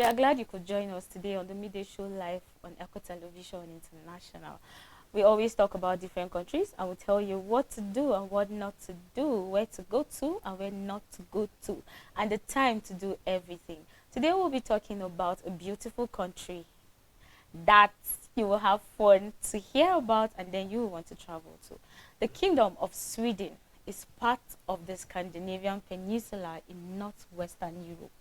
are glad you could join us today on the Midday Show live on Echo Television International. We always talk about different countries and we tell you what to do and what not to do, where to go to and where not to go to, and the time to do everything. Today we'll be talking about a beautiful country that you will have fun to hear about and then you will want to travel to. The Kingdom of Sweden is part of the Scandinavian peninsula in northwestern Europe.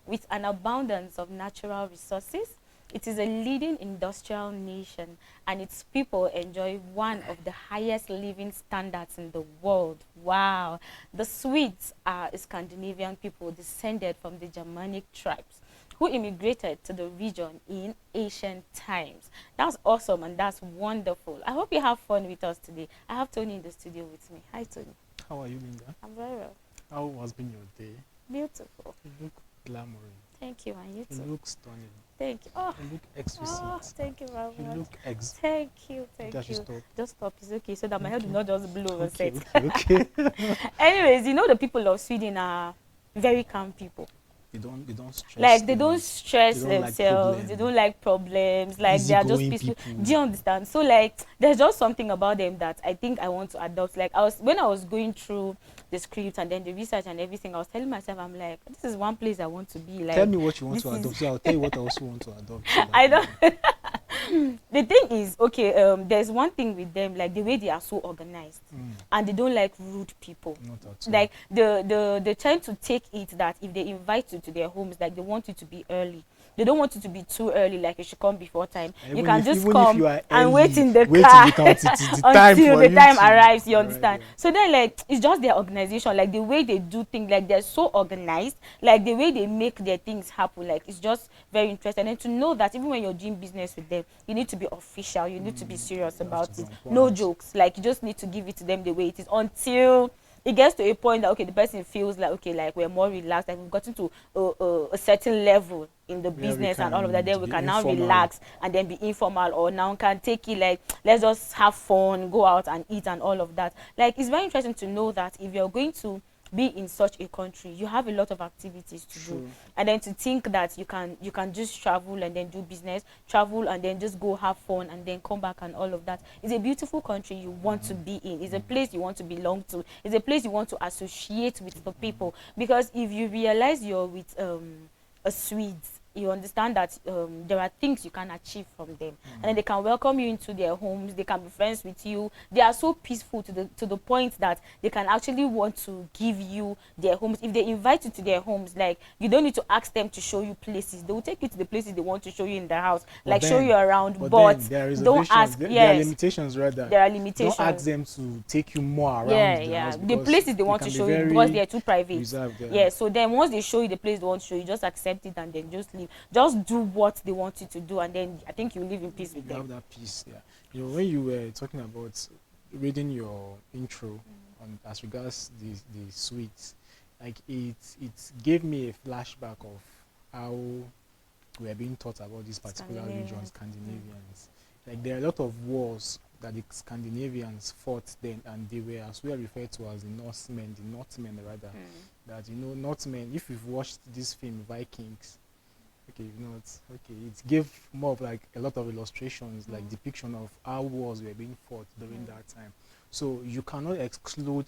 With an abundance of natural resources, it is a leading industrial nation and its people enjoy one of the highest living standards in the world. Wow! The Swedes are Scandinavian people descended from the Germanic tribes who immigrated to the region in ancient times. That's awesome and that's wonderful. I hope you have fun with us today. I have Tony in the studio with me. Hi, Tony. How are you, Linda? I'm very well. How has been your day? Beautiful. You look glamorous. Thank you, and you too. You look stunning. Thank you. Oh, You look exquisite. thank you very much. You look Thank you, thank Just you. stop. Just stop, it's okay, so that my head will not just blow over Okay, set. okay. Anyways, you know the people of Sweden are very calm people. They don't stress. Like they don't stress They don't like themselves. problem. They don't like problems. Like they are just Easygoing peaceful. people. Do you understand? So like there's just something about them that I think I want to adopt. Like when I was going through the script and then the research and everything, I was telling myself, I'm like, this is one place I want to be. Like, Tell me what you want to this adopt. So I'll tell you what I also want to adopt. So I that don't. The thing is, okay, there's one thing with them, like the way they are so organized, and they don't like rude people. Not at all. Like they tend to take it that if they invite you to their homes, like they want you to be early. They don't want you to be too early, like you should come before time. You can just come and wait in the car until the time arrives. You understand? So then, like, it's just their organization, like the way they do things, like they're so organized, like the way they make their things happen, like it's just very interesting. And to know that even when you're doing business with them, you need to be official, you need to be serious about it. No jokes. Like you just need to give it to them the way it is until it gets to a point that okay, the person feels like okay, like we're more relaxed, like we've gotten to a certain level in the business and all of that. Then we can now relax and then be informal, or now can take it like let's just have fun, go out and eat and all of that. Like it's very interesting to know that if you're going to be in such a country, you have a lot of activities to do, and then to think that you can just travel and then do business, travel and then just go have fun and then come back and all of that. It's a beautiful country you want to be in. It's a place you want to belong to. It's a place you want to associate with the people, because if you realize you're with a Swede, you understand that there are things you can achieve from them, and then they can welcome you into their homes. They can be friends with you. They are so peaceful to the point that they can actually want to give you their homes. If they invite you to their homes, like you don't need to ask them to show you places. They will take you to the places they want to show you in the house, like show you around. But don't ask. There are limitations, rather. There are limitations. Don't ask them to take you more around. The house, the places they want to show you, because they're too private. So then once they show you the place they want to show you, just accept it and then just leave. Just do what they want you to do, and then I think you live in peace with them. Have that peace, yeah. You know, when you were talking about reading your intro on as regards the Swedes, like it gave me a flashback of how we are being taught about this particular region, Scandinavians. Like there are a lot of wars that the Scandinavians fought then, and they were as well referred to as the Northmen rather. That Northmen, if you've watched this film Vikings, okay, it gave more of like a lot of illustrations, like depiction of how wars were being fought during that time. So you cannot exclude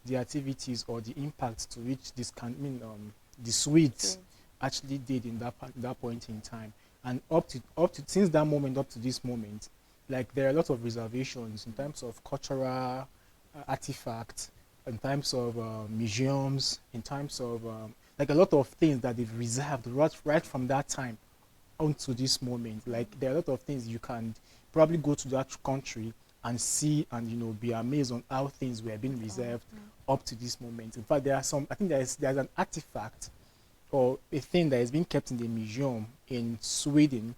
the activities or the impact to which the Swedes actually did in that point in time. And up to since that moment up to this moment, like there are a lot of reservations in terms of cultural artifacts, in terms of museums, in terms of like a lot of things that they've reserved right from that time onto this moment. Like there are a lot of things you can probably go to that country and see and be amazed on how things were being reserved up to this moment. In fact, there are some, I think there's an artifact or a thing that is being kept in the museum in Sweden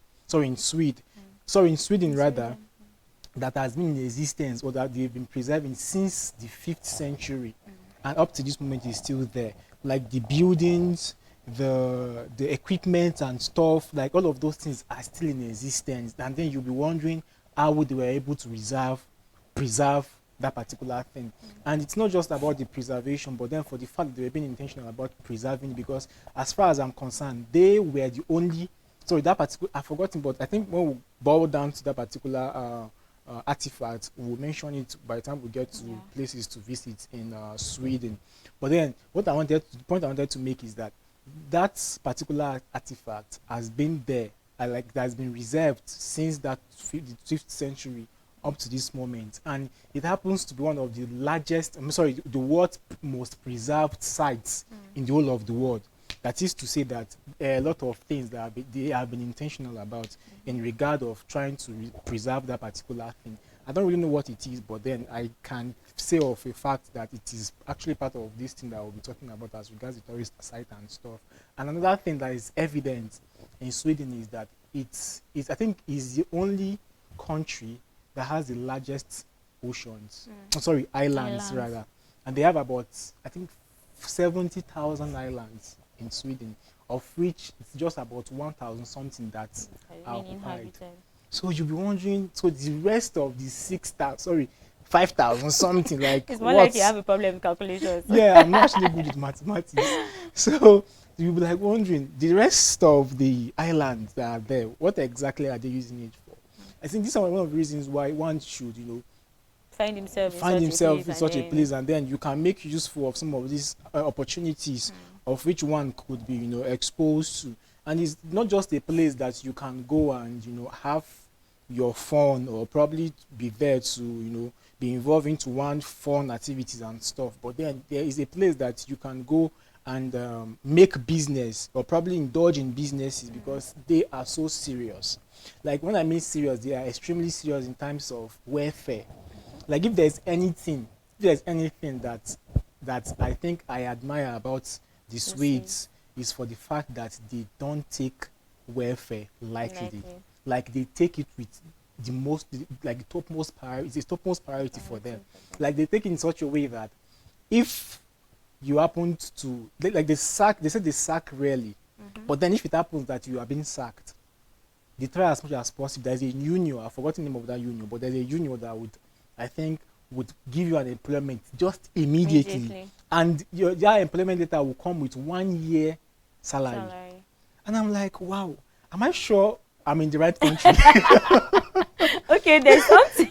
rather, that has been in existence, or that they've been preserving since the 5th century, and up to this moment is still there. Like the buildings, the equipment and stuff, like all of those things are still in existence. And then you'll be wondering how they were able to preserve that particular thing. And it's not just about the preservation, but then for the fact that they were being intentional about preserving, because as far as I'm concerned, they were the only, sorry, that particular, I've forgotten, but I think when we boil down to that particular artifact, we'll mention it by the time we get to places to visit in Sweden. But then what I wanted, the point I wanted to make is that that particular artifact has been there, like that has been reserved since that the 5th century up to this moment, and it happens to be one of the largest, I'm sorry, the world's most preserved sites in the whole of the world. That is to say that a lot of things that they have been intentional about in regard of trying to preserve that particular thing. I don't really know what it is, but then I can say of a fact that it is actually part of this thing that we'll be talking about as regards the tourist site and stuff. And another thing that is evident in Sweden is that it's I think is the only country that has the largest oceans. Sorry, islands rather. And they have about, I think, 70,000 islands in Sweden, of which it's just about 1,000 something that are occupied. So you'll be wondering, so the rest of the 5,000 something, like it's more like you have a problem with calculations. Yeah, I'm not actually good with mathematics. So you'll be like wondering, the rest of the islands that are there, what exactly are they using it for? I think this is one of the reasons why one should, find himself in such a place, and then you can make useful of some of these opportunities of which one could be, exposed to. And it's not just a place that you can go and, have your fun or probably be there to, be involved into one fun activities and stuff. But then there is a place that you can go and make business or probably indulge in businesses because they are so serious. Like when I mean serious, they are extremely serious in terms of welfare. Like if there's anything that I think I admire about the Swedes is for the fact that they don't take welfare lightly. Like they take it with the most, like the topmost priority. It's the topmost priority for them. Like they take it in such a way that if you happen to, like they said they sack rarely, but then if it happens that you are being sacked, they try as much as possible. There's a union, I've forgotten the name of that union, but there's a union that would give you an employment just immediately. And your employment letter will come with 1 year salary. And I'm like, wow, am I sure I'm in the right country? Okay, there's something.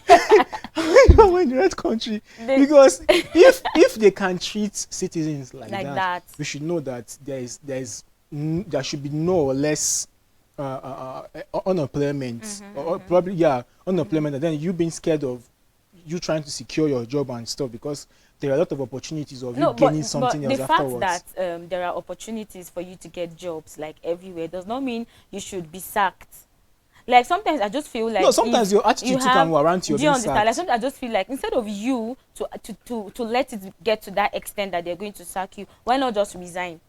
I'm in the right country. Because if they can treat citizens like that, we should know that there should be no or less unemployment, or probably unemployment, and then you being scared of you trying to secure your job and stuff, because there are a lot of opportunities of you gaining something else afterwards. The fact that there are opportunities for you to get jobs like everywhere does not mean you should be sacked. Like sometimes I just feel like sometimes your attitude can warrant your being sacked. Like sometimes I just feel like instead of you to let it get to that extent that they're going to sack you, why not just resign?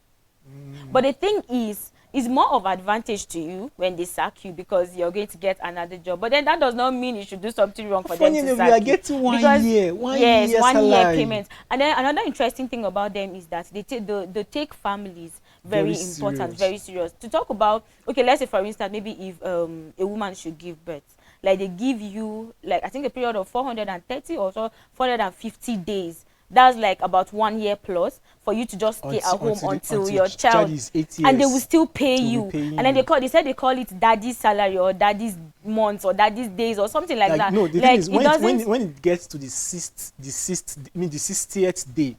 But the thing is, it's more of advantage to you when they sack you because you're going to get another job. But then that does not mean you should do something wrong for them to sack you. We are getting 1 year, one year payment. And then another interesting thing about them is that they take families very important, very serious. To talk about, okay, let's say for instance, maybe if a woman should give birth, like they give you, like I think a period of 430 or so 450 days. That's like about 1 year plus for you to just stay at home until your child is 8 years, and they will still pay you. And then they said they call it daddy's salary or daddy's months or daddy's days or something like that. No, the thing is when it gets to the 60th day,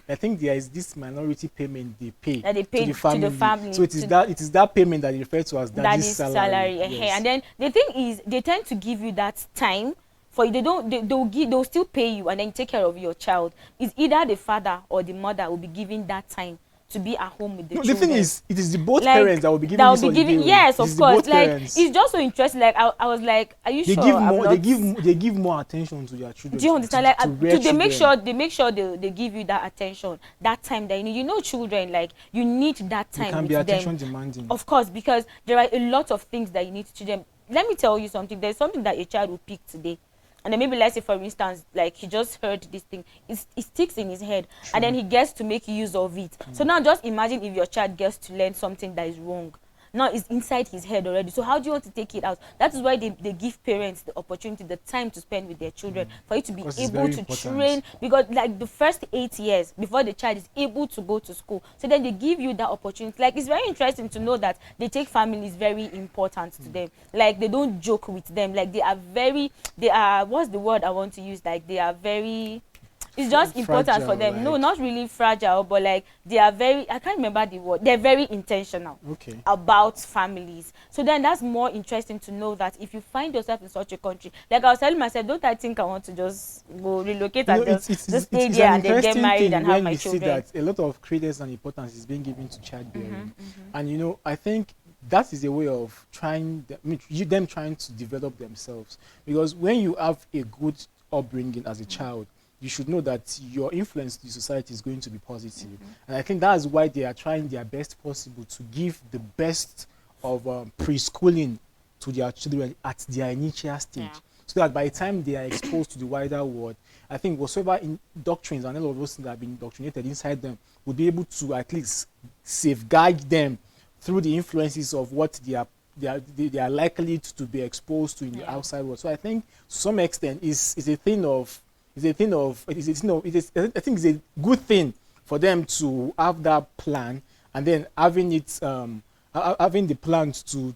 I think there is this minority payment they pay to the family. So it is that payment that they refer to as daddy's salary. Yes. And then the thing is they tend to give you that time. For they'll still pay you and then take care of your child. It's either the father or the mother will be giving that time to be at home with the children. The thing is, it is the both parents that will be giving yes, of course. Like it's just so interesting. Like I was like, are you sure? They give more attention to their children. Do you understand? They make sure they give you that attention, that time that you know children, like you need that time. It can be attention demanding. Of course, because there are a lot of things that you need to them. Let me tell you something. There's something that a child will pick today. And then maybe let's say for instance, like he just heard this thing, it sticks in his head. True. And then he gets to make use of it. So now just imagine if your child gets to learn something that is wrong. now it's inside his head already. So how do you want to take it out? That is why they give parents the opportunity, the time to spend with their children, for you to be able to train, because like the first 8 years before the child is able to go to school, so then they give you that opportunity. Like, it's very interesting to know that they take families very important to them. Like, they don't joke with them. Like, they are, what's the word I want to use, like, they are very, it's just important fragile, for them. Like, no, not really fragile, but like they are very, I can't remember the word, they're very intentional about families. So then that's more interesting to know that if you find yourself in such a country, like I was telling myself, don't I think I want to just go relocate and just stay there and then get married and have my children. You see that a lot of credence and importance is being given to childbearing. And you know, I think that is a way of trying, them trying to develop themselves, because when you have a good upbringing as a child, you should know that your influence to the society is going to be positive. And I think that's why they are trying their best possible to give the best of preschooling to their children at their initial stage. So that by the time they are exposed to the wider world, I think whatsoever doctrines and all of those things that have been indoctrinated inside them will be able to at least safeguard them through the influences of what they are likely to be exposed to in the outside world. So I think to some extent is a thing of, I think it's a good thing for them to have that plan, and then having it having the plans to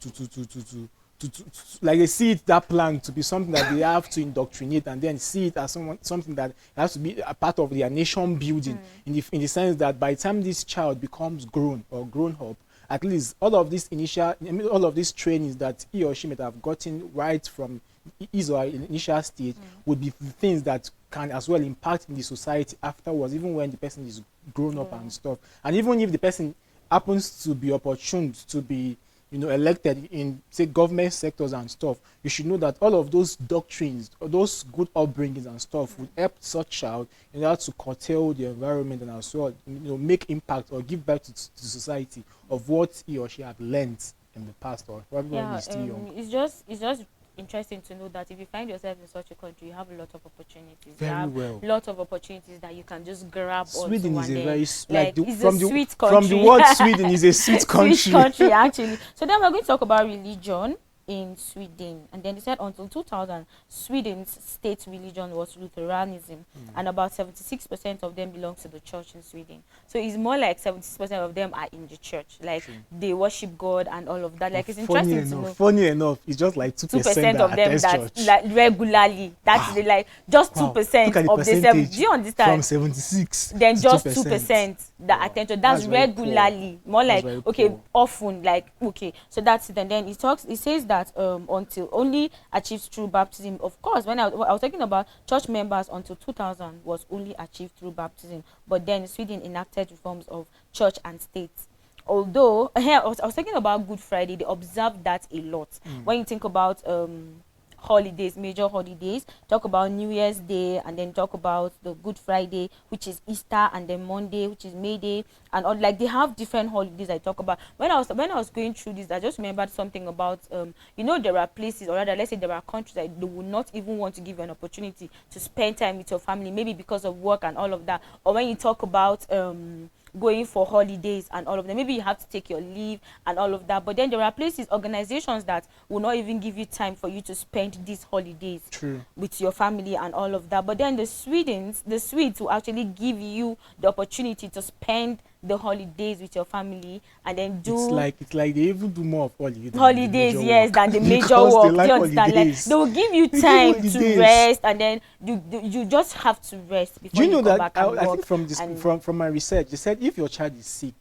like, they see it, that plan to be something that they have to indoctrinate, and then see it as something that has to be a part of their nation building, in the sense that by the time this child becomes grown up, at least all of these trainings that he or she might have gotten right from his or her initial stage would be the things that can as well impact in the society afterwards, even when the person is grown up and stuff. And even if the person happens to be opportune to be, you know, elected in, say, government sectors and stuff, you should know that all of those doctrines, or those good upbringings and stuff, would help such child in order to curtail the environment and as well, you know, make impact or give back to society of what he or she had learned in the past, or probably when he's still young. It's just interesting to know that if you find yourself in such a country, you have a lot of opportunities. Lots of opportunities that you can just grab. Sweden is a very sweet country. From the word Sweden is a sweet country. Sweet country, actually. So then we're going to talk about religion in Sweden, and then they said until 2000, Sweden's state religion was Lutheranism, and about 76% of them belong to the church in Sweden. So it's more like 76% of them are in the church, like they worship God and all of that. Like, it's interesting to know. Funny enough, it's just like 2% of them that like regularly. That's like just 2% of the 7. Do you understand? From 76, then just 2% that attend. That's regularly. More like often, like So that's it. And then it says that until only achieved through baptism. Of course, when I was talking about church members, until 2000 was only achieved through baptism. But then Sweden enacted reforms of church and state. Although here I was talking about Good Friday, they observed that a lot. When you think about holidays, major holidays, talk about New Year's Day, and then talk about the Good Friday, which is Easter, and then Monday, which is Midday, and all, like, they have different holidays I talk about. When I was going through this, I just remembered something about you know, there are places, or rather let's say there are countries that they would not even want to give you an opportunity to spend time with your family, maybe because of work and all of that. Or when you talk about going for holidays and all of that, maybe you have to take your leave and all of that. But then there are places, organizations that will not even give you time for you to spend these holidays with your family and all of that. But then the Swedes will actually give you the opportunity to spend the holidays with your family, and then do it's like they even do more of holidays than the major work. They understand? Like, they will give you time to rest, and then you just have to rest before you come back and work. I think from my research, they said if your child is sick,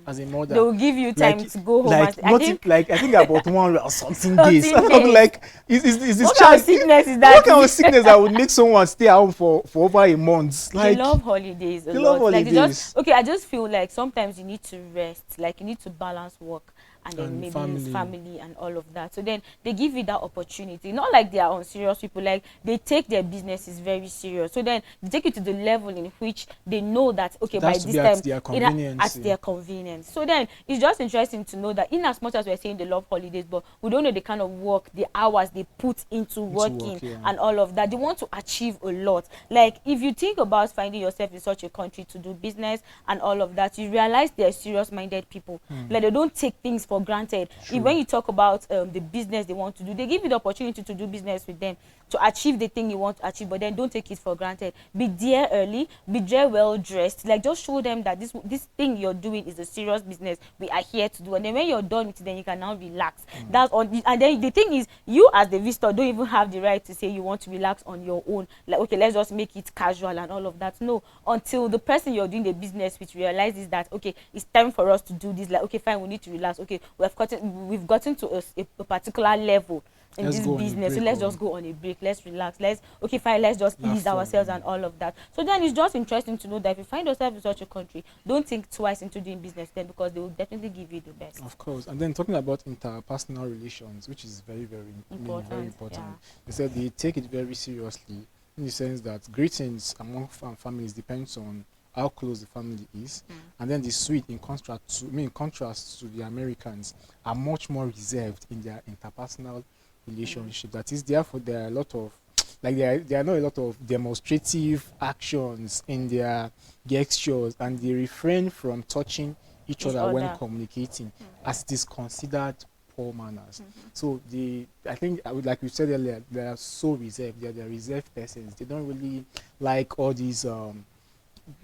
as a mother, they will give you time to go home. I think about 1 or something days. I'm like, is this what kind of sickness is that? What kind of sickness that would make someone stay at home for over a month? Like, they love holidays a lot. Like, I just feel like sometimes you need to rest. Like, you need to balance work and then maybe family and all of that. So then they give you that opportunity. Not like they are unserious people. Like, they take their businesses very serious. So then they take you to the level in which they know that by this time at their convenience. So then it's just interesting to know that in as much as we're saying they love holidays, but we don't know the kind of work, the hours they put into working and all of that. They want to achieve a lot. Like, if you think about finding yourself in such a country to do business and all of that, you realize they're serious-minded people. Like, they don't take things for granted. True. When you talk about the business they want to do, they give you the opportunity to do business with them, to achieve the thing you want to achieve, but then don't take it for granted. Be there early, be there well dressed, like just show them that this thing you're doing is a serious business we are here to do. And then when you're done with it, then you can now relax. That's on. And then the thing is, you as the visitor don't even have the right to say you want to relax on your own, like, okay, let's just make it casual and all of that. No, until the person you're doing the business with realizes that, okay, it's time for us to do this, like, okay, fine, we need to relax, okay, we've gotten to a particular level in this business, so let's just go on a break, let's relax, okay, fine, let's just ease ourselves and all of that. So then it's just interesting to know that if you find yourself in such a country, don't think twice into doing business then, because they will definitely give you the best. Of course. And then talking about interpersonal relations, which is very, very important. Very important. Yeah. They said they take it very seriously, in the sense that greetings among families depends on how close the family is, and then the Swedes, in contrast to the Americans, are much more reserved in their interpersonal relationship. That is, therefore, there are a lot of, like, there are not a lot of demonstrative actions in their gestures, and they refrain from touching each other when communicating, as it is considered poor manners. So I think, like we said earlier, they are so reserved. They're reserved persons. They don't really like all these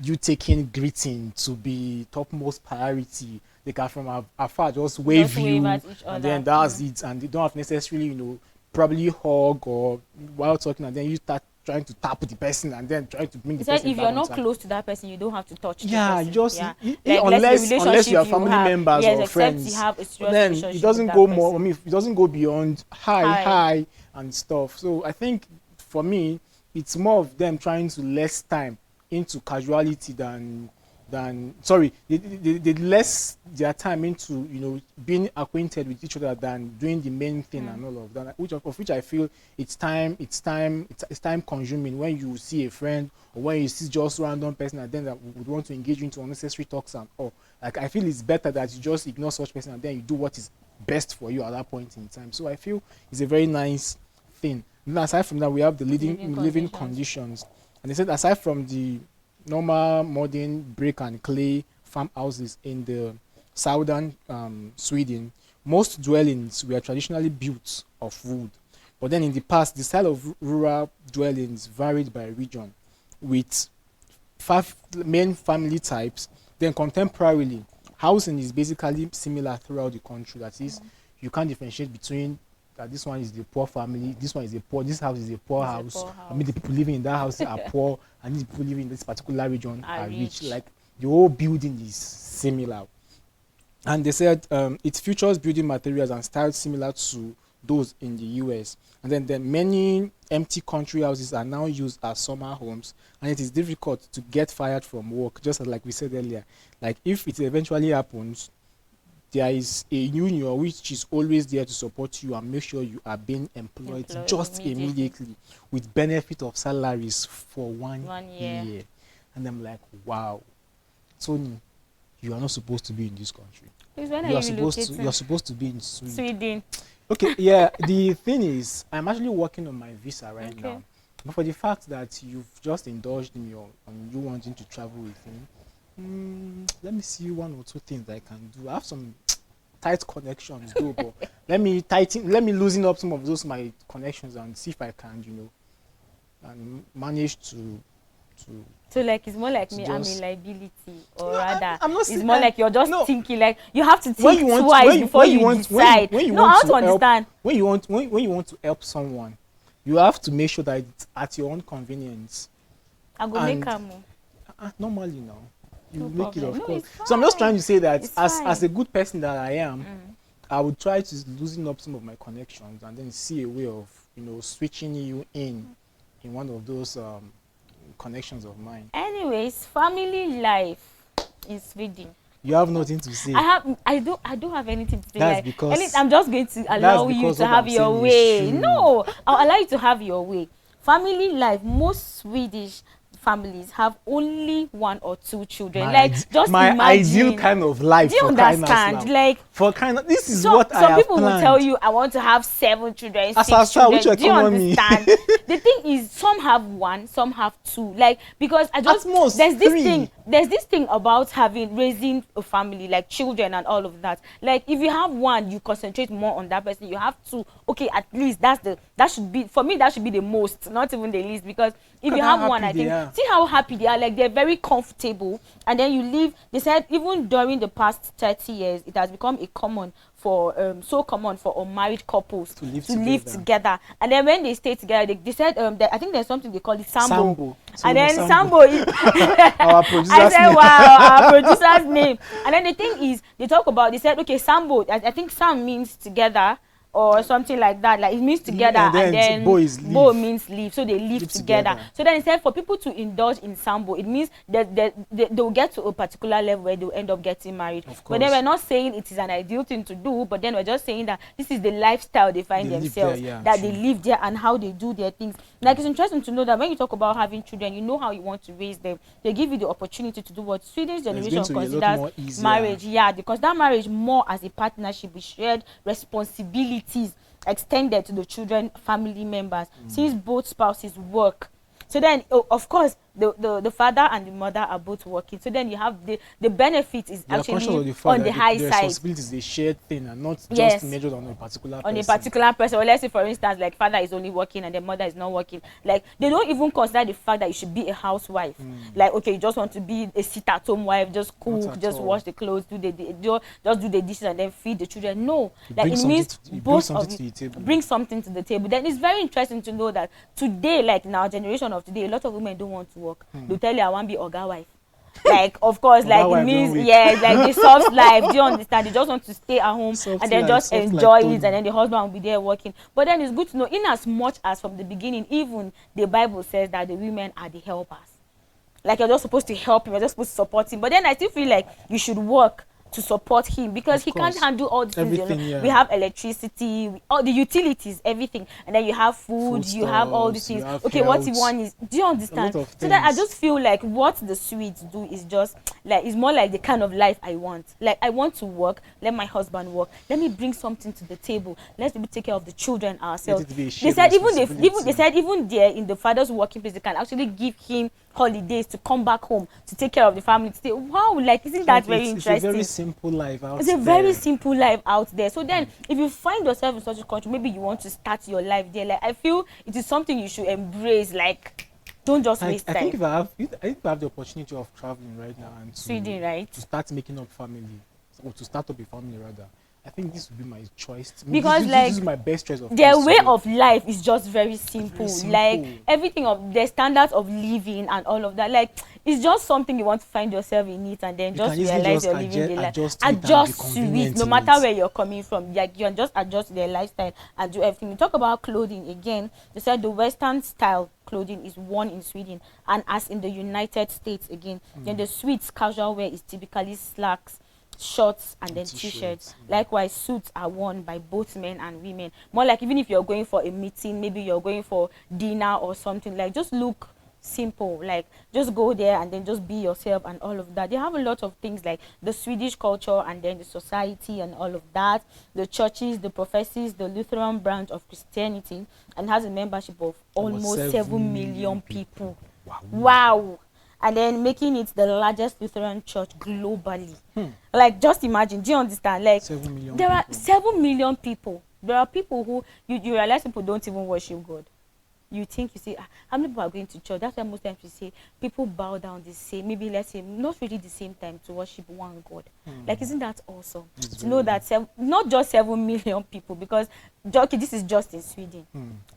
you taking greeting to be topmost priority. They can from afar just wave you, and then that's it. And they don't have necessarily, probably hug, or while talking, and then you start trying to tap the person and then try to bring the person if you're not close to that person, you don't have to touch the person. Just unless you are family members or friends, you have a then it doesn't go more. It doesn't go beyond hi and stuff. So I think for me, it's more of them trying to less time into casuality than they less their time into being acquainted with each other than doing the main thing and all of that, which I feel it's time consuming when you see a friend, or when you see just random person and then that would want to engage you into unnecessary talks and all. Like, I feel it's better that you just ignore such person and then you do what is best for you at that point in time. So I feel it's a very nice thing. And aside from that, we have the living conditions. And they said aside from the normal modern brick and clay farmhouses in the southern Sweden, most dwellings were traditionally built of wood. But then in the past, the style of rural dwellings varied by region, with 5 main family types. Then contemporarily, housing is basically similar throughout the country. That is, you can't differentiate between that this one is the poor family, this house is a poor house. I mean, the people living in that house are poor, and the people living in this particular region are rich. Like, the whole building is similar. And they said it features building materials and styles similar to those in the US. And then many empty country houses are now used as summer homes, and it is difficult to get fired from work, just like we said earlier. Like, if it eventually happens, there is a union which is always there to support you and make sure you are being employed just immediately with benefit of salaries for one year. And I'm like, wow, Tony, you are not supposed to be in this country. You are supposed to be in Sweden. Okay, yeah. The thing is, I'm actually working on my visa right now. But for the fact that you've just indulged me on you wanting to travel with me, let me see 1 or 2 things I can do. I have some tight connections though, but let me loosen up some of those my connections and see if I can, and manage to so, like, it's more like me, I'm a liability, or rather, it's more like you're just thinking, like, you have to think twice before you decide. I want to understand. When you want to help someone, you have to make sure that it's at your own convenience. I go make a move. Normally, no. You make it, of course. So I'm just trying to say that as a good person that I am, I would try to loosen up some of my connections and then see a way of switching you in one of those connections of mine. Anyways, family life in Sweden. You have nothing to say. I don't have anything to say. That's because I'm just going to allow you to have your way. No, I'll allow you to have your way. Family life, most Swedish families have only 1 or 2 children. My ideal kind of life. Do you understand? This is what I have planned. Some people will tell you, I want to have 7 children, 6 children. Do you understand? The thing is, some have 1, some have 2. Like, because there's this thing. there's this thing about raising a family, like children and all of that. Like if you have one, you concentrate more on that person. You have two, okay, at least that should be, for me, that should be the most, not even the least. Because if you have one, I think, see how happy they are, like they're very comfortable. And then you leave. They said even during the past 30 years, it has become a common for so common for unmarried couples to live together. And then when they stay together, they said I think there's something they call it sambo. And then sambo is our producer's I said, name. wow, our producer's name. And then the thing is, they talk about, they said, okay, sambo, I think sam means together or something like that, like it means together, and then bo means live, so they live together. So then instead for people to indulge in sambo, it means that they'll get to a particular level where they'll end up getting married. But then we're not saying it is an ideal thing to do, but then we're just saying that this is the lifestyle they find themselves, that they live there and how they do their things. Like it's interesting to know that when you talk about having children, you know how you want to raise them. They give you the opportunity to do what Sweden's generation considers marriage, because that marriage more as a partnership with shared responsibility extended to the children, family members, since both spouses work. So then, of course, the father and the mother are both working. So then you have the benefit is actually on the high side. The responsibility is a shared thing and not just measured on a particular person. On a particular person. Or let's say, for instance, like father is only working and the mother is not working. Like they don't even consider the fact that you should be a housewife. Like, okay, you just want to be a sit-at-home wife, just cook, just wash the clothes, just do the dishes and then feed the children. No, like it means both of you bring something to the table. Then it's very interesting to know that today, like in our generation of today, a lot of women don't want to work. They'll tell you, I want to be oga wife. Like, of course, like it means, like the soft life. Do you understand? They just want to stay at home and then just enjoy it, and then the husband will be there working. But then it's good to know, in as much as from the beginning, even the Bible says that the women are the helpers. Like you're just supposed to help him, you're just supposed to support him. But then I still feel like you should work to support him, because he can't handle all the things. We have electricity, all the utilities, everything, and then you have food, you have all these things. Okay, health. What you want is, do you understand? So that I just feel like what the Swedes do is just like, it's more like the kind of life I want. Like I want to work, let my husband work, let me bring something to the table, let's take care of the children ourselves. They said even there in the father's working place, they can actually give him holidays to come back home to take care of the family, to say, wow, like isn't that very interesting? It's a very simple life out there. It's a very simple life out there. So then if you find yourself in such a country, maybe you want to start your life there, like I feel it is something you should embrace. Like don't just waste time. I think if I have the opportunity of traveling right now and Sweden, right, to start making up family, or to start up a family rather, I think this would be my choice. Because this is my best choice of their way of life is just very simple. Like everything of their standards of living and all of that. Like it's just something you want to find yourself in it, and then just realize you're living the life. Adjust to it, no matter where you're coming from. Like you can just adjust their lifestyle and do everything. We talk about clothing again. They said the Western style clothing is worn in Sweden, and as in the United States again. Then the Swedes casual wear is typically slacks, shorts, and then t-shirts. Likewise, suits are worn by both men and women. More like even if you're going for a meeting, maybe you're going for dinner or something, like just look simple, like just go there and then just be yourself and all of that. They have a lot of things like the Swedish culture and then the society and all of that. The churches, the professes the Lutheran branch of Christianity, and has a membership of almost 7 million people. Wow. And then making it the largest Lutheran church globally. Like, just imagine, do you understand? Like, 7 million there are 7 million people. There are people who, you realize people don't even worship God. You think, you say, how many people are going to church? That's why most times you say, people bow down the same, maybe let's say, not really the same time to worship one God. Like, isn't that awesome? To know that, not just 7 million people, because, okay, this is just in Sweden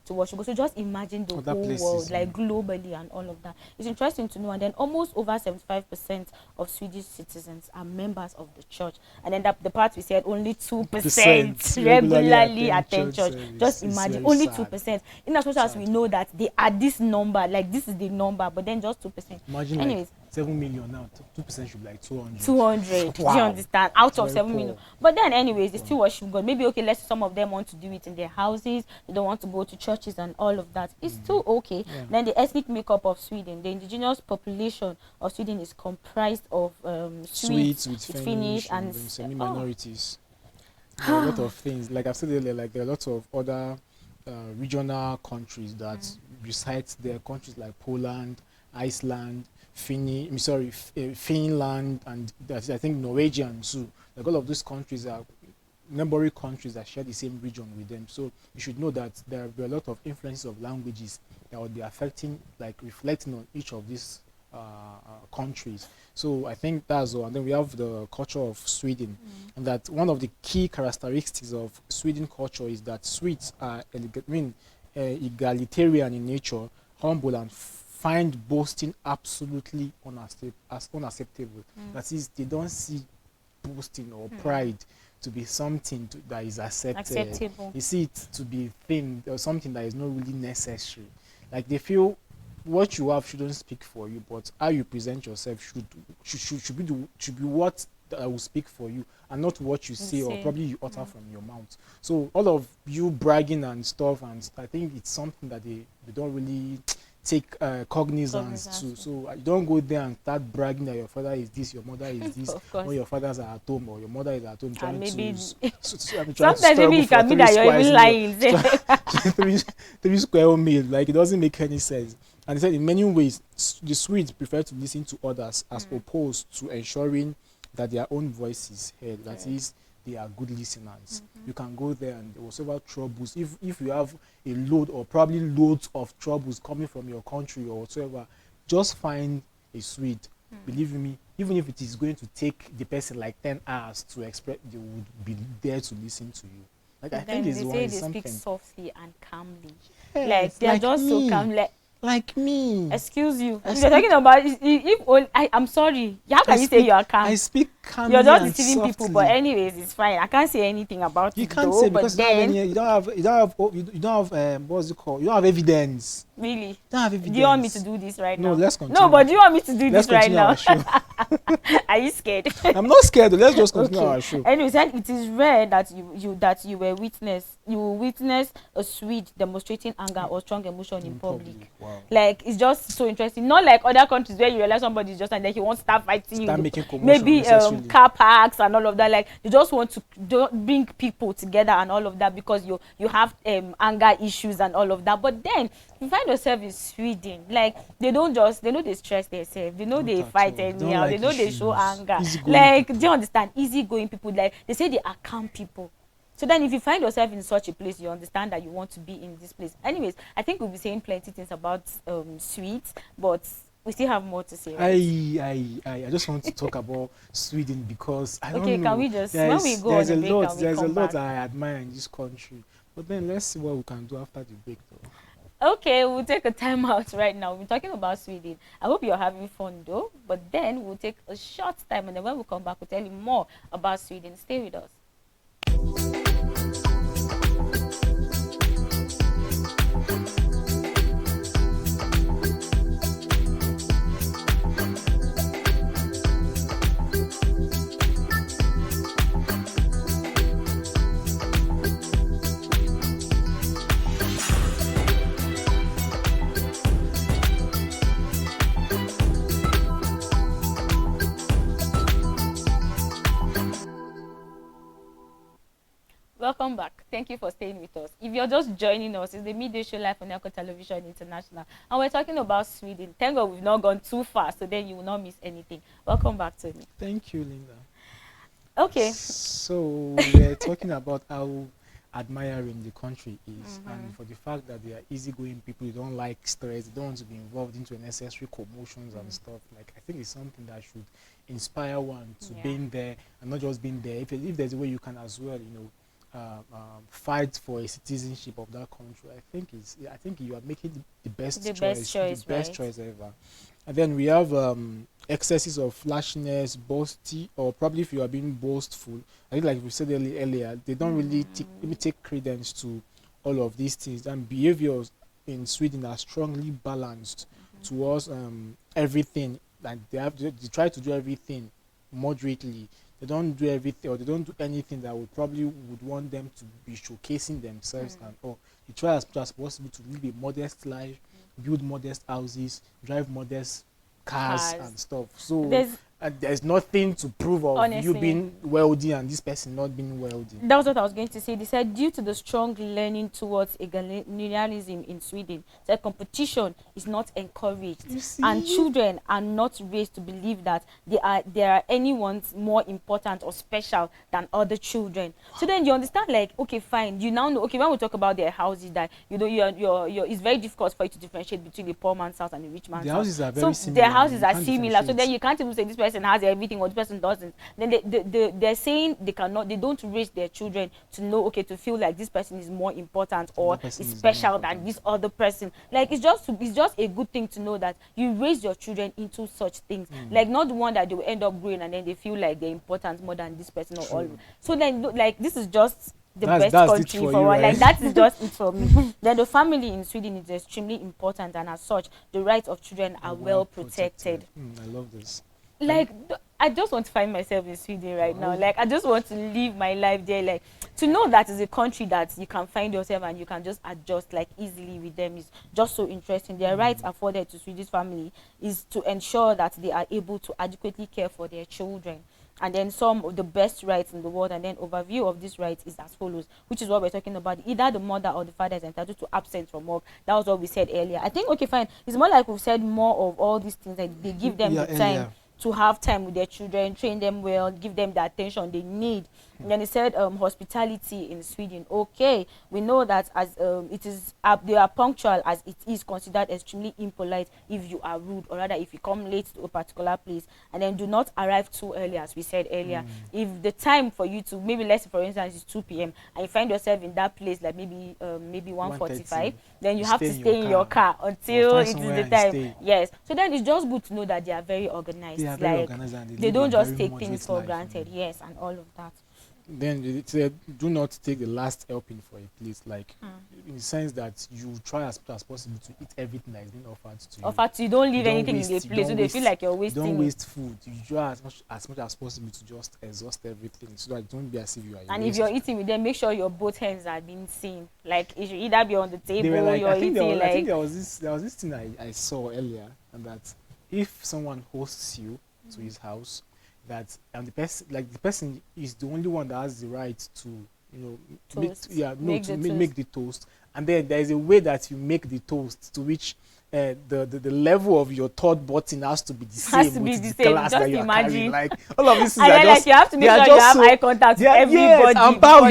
to worship God. So just imagine the whole world, like globally and all of that. It's interesting to know. And then almost over 75% of Swedish citizens are members of the church. And then the part we said, only 2% regularly attend church. Just imagine, only 2%. In as much as we know that they are this number, like this is the number, but then just 2%. Imagine, anyways, like 7 million now, 2% should be like 200. 200. Wow. Do you understand? Out of 7 million. But then anyways, they still worship God. Maybe, okay, let's say some of them want to do it in their houses. They don't want to go to churches and all of that. It's still okay. Then the ethnic makeup of Sweden. The indigenous population of Sweden is comprised of Swedes with Finnish and semi-minorities. There are a lot of things. Like I've said earlier, like there are lots of other regional countries that recite their countries like Poland, Iceland, Finland, and I think Norwegian too. Like all of those countries are neighboring countries that share the same region with them. So you should know that there will be a lot of influences of languages that will be affecting, like reflecting on each of these countries. So I think that's all. And then we have the culture of Sweden, and that one of the key characteristics of Sweden culture is that Swedes are egalitarian in nature, humble, and find boasting absolutely unacceptable. That is, they don't see boasting or pride to be something that is acceptable. You see it to be thing or something that is not really necessary. Like they feel what you have shouldn't speak for you, but how you present yourself should be what will speak for you, and not what you say or probably you utter from your mouth. So all of you bragging and stuff, and I think it's something that they don't really take cognizance to. So you don't go there and start bragging that your father is this, your mother is this, when your fathers are at home or your mother is at home trying maybe to sometimes maybe you can be that you're even lying. three square meal, like it doesn't make any sense. And he said in many ways the Swedes prefer to listen to others as opposed to ensuring that their own voice is heard. That is, they are good listeners. You can go there and whatever troubles, if you have a load or probably loads of troubles coming from your country or whatsoever, just find a Swede. Believe me, even if it is going to take the person like 10 hours to express, they would be there to listen to you. Like, I think it's they something. speak softly and calmly. Yes, like they are just so calm. Like me. Excuse you. You're talking about I'm sorry. How can you say you are calm? I speak calmly. You're just deceiving people, but anyways, it's fine. I can't say anything about it. You can't say because you don't have what's it called? You don't have evidence. Really? You don't have evidence. Do you want me to do this right now? No, let's continue. No, but do you want me to do this right now? Our show. Are you scared? I'm not scared. Let's just continue our show. Anyways, it is rare that you will witness a Swede demonstrating anger or strong emotion in public. Wow. Like, it's just so interesting. Not like other countries where you realize somebody is just and then he wants to start fighting making commotion, maybe car parks and all of that. Like, they just want to bring people together and all of that because you have anger issues and all of that. But then you find yourself in Sweden, like they know they stress themselves, they know they fight anyhow, they know they show anger. Like, do you understand? Easygoing people, like they say they are calm people. So then if you find yourself in such a place, you understand that you want to be in this place. Anyways, I think we'll be saying plenty things about Swedes, but we still have more to say. Right? I just want to talk about Sweden because I don't know. Okay, can we just when we go on the break, there's a lot I admire in this country. But then let's see what we can do after the break though. Okay, we'll take a time out right now. We're talking about Sweden. I hope you're having fun though. But then we'll take a short time, and then when we come back, we'll tell you more about Sweden. Stay with us. Welcome back. Thank you for staying with us. If you're just joining us, it's the Midday Show live on Echo Television International, and we're talking about Sweden. Thank God we've not gone too far, so then you will not miss anything. Welcome back, Tony. Thank you, Linda. Okay. So we're talking about how admiring the country is, and for the fact that they are easygoing people, they don't like stress, they don't want to be involved into unnecessary commotions and stuff. Like, I think it's something that should inspire one to being there, and not just being there. If there's a way you can as well, fight for a citizenship of that country, I think you are making the best choice ever. And then we have excesses of flashiness, boasty, or probably if you are being boastful. I think, like we said earlier, they don't really take credence to all of these things. And behaviors in Sweden are strongly balanced towards everything. Like they try to do everything moderately. They don't do everything, or they don't do anything that would want them to be showcasing themselves and all. They try as much as possible to live a modest life, build modest houses, drive modest cars and stuff. So and there's nothing to prove of Honestly, you being wealthy and this person not being wealthy. that was what I was going to say. They said due to the strong leaning towards egalitarianism in Sweden, that competition is not encouraged, and children are not raised to believe that there are anyone's more important or special than other children. So then you understand, like, okay, fine, you now know. Okay, when we talk about their houses, that you know, it's very difficult for you to differentiate between the poor man's house and the rich man's The house. houses are very So similar. their houses are similar. So then you can't even say this person has everything or this person doesn't. Then they're saying they don't raise their children to know, okay, to feel like this person is more important or is special than this other person. Like, it's just a good thing to know that you raise your children into such things. Like, not the one that they will end up growing and then they feel like they're important more than this person or all. So then, like, this is just best country for one. Like, that is just it for me. Then the family in Sweden is extremely important, and as such, the rights of children are well protected. I love this. Like, I just want to find myself in Sweden right now. Like, I just want to live my life there. Like, to know that it's a country that you can find yourself and you can just adjust like easily with them is just so interesting. Their rights afforded to Swedish family is to ensure that they are able to adequately care for their children. And then some of the best rights in the world, and then overview of these rights is as follows, which is what we're talking about. Either the mother or the father is entitled to absence from work. That was what we said earlier. I think, okay, fine, it's more like we've said more of all these things, that they give them the time to have time with their children, train them well, give them the attention they need. And then he said hospitality in Sweden. Okay, we know that as it is, they are punctual, as it is considered extremely impolite if you are rude, or rather if you come late to a particular place. And then do not arrive too early, as we said earlier. If the time for you to, maybe let's say for instance is 2 p.m. and you find yourself in that place like maybe 1:45, then you have to stay in your car until it is the time. Yes. So then it's just good to know that they are very organized. They are very organized, and they don't just take things for granted. Yes, and all of that. Then it said, do not take the last helping for a place, like in the sense that you try as much as possible to eat everything that is being offered to you. Offered to you, don't leave anything in the place, so they feel like you're wasting. Don't waste food. You try as much as possible to just exhaust everything, so that don't be as if you are. And if you're eating with them, make sure your both hands are being seen. Like, it should either be on the table or like, you're eating. I think there was this thing I saw earlier, and that if someone hosts you to his house, that the person is the only one that has the right to, you know, make the toast, and then there is a way that you make the toast to which the level of your third button has to be the same with the glass that you are carrying. Like, all of these things are just, you have to make sure you have eye contact with everybody. And bow,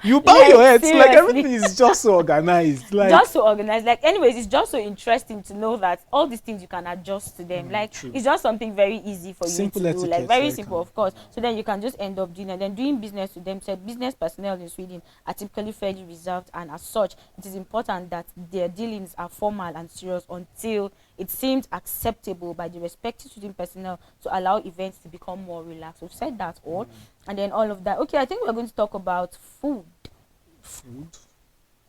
you bow your head. Like, everything is just so organized. Like, just so organized. Like, anyways, it's just so interesting to know that all these things you can adjust to them. Like, it's just something very easy for you to do. Like, very simple, of course. So then you can just end up doing it. And then doing business with them. Said business personnel in Sweden are typically fairly reserved, and as such, it is important that their dealings are formal and serious until it seemed acceptable by the respective student personnel to allow events to become more relaxed. We've said that all, and then all of that. Okay, I think we're going to talk about food. Food?